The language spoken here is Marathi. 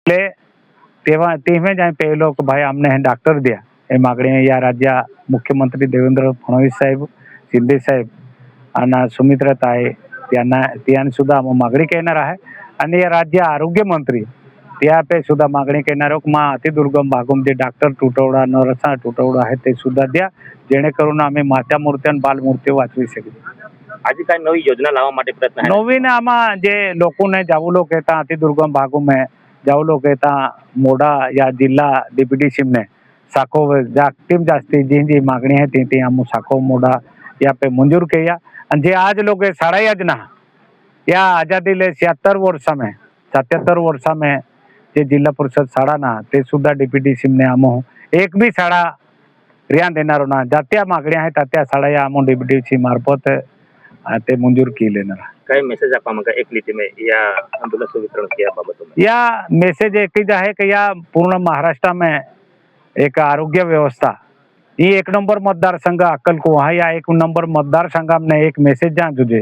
એટલે तेव्हा तेव्हा જ પહેલો કે ભાઈ અમને ડૉક્ટર द्या એ मागणी या राज्य मुख्यमंत्री देवेंद्र फडणवीस साहेब, शिंदे साहेब आणि सुमित्राताई त्यांनी सुद्धा आम्ही मागणी करणार आहे. आणि या राज्य आरोग्य मंत्री त्यापे सुद्धा मागणी करणार आहोत मा अतिदुर्गम भागामध्ये डॉक्टर तुटवडा नर्सा तुटवडा आहे ते सुद्धा द्या, जेणेकरून आम्ही माता मूर्ती आणि बालमूर्ती वाचवी શકીએ. આજે કઈ નવી યોજના લાવવા માટે પ્રયત્ન है? नवीन आमा जे लोकों जाऊ लोग येता अतिदुर्गम भागों में जाऊ लोग येता मोडा या जिल्हा डिप्युटी सीम ने साखो जागतिक जास्ती जी जी मागणी आहे ती ती आम साखो मोडा या पे मंजूर किया. आणि जे आज लोग साड़ा योजना या आजादी ले 77 वर्षा में जे जिल्हा परिषद शाळा ना ते सुद्धा डिप्युटी सीम ने आम एक भी शाळा रिया देणार ना जात्या मागण्या आहेत त्या शाळा या आम डिप्युटी सी मार्फत ते मंजूर केले ना. કઈ મેસેજ આપવા માંગે એક લીટી में या एम्बुलेंस वितरण किया बाबत में? या मेसेज एक ही आहे की या पूर्ण महाराष्ट्र में एक आरोग्य व्यवस्था ही एक नंबर मतदारसंघ अक्कलकुवा या एक नंबर मतदारसंघामध्ये एक मेसेज जा तुझे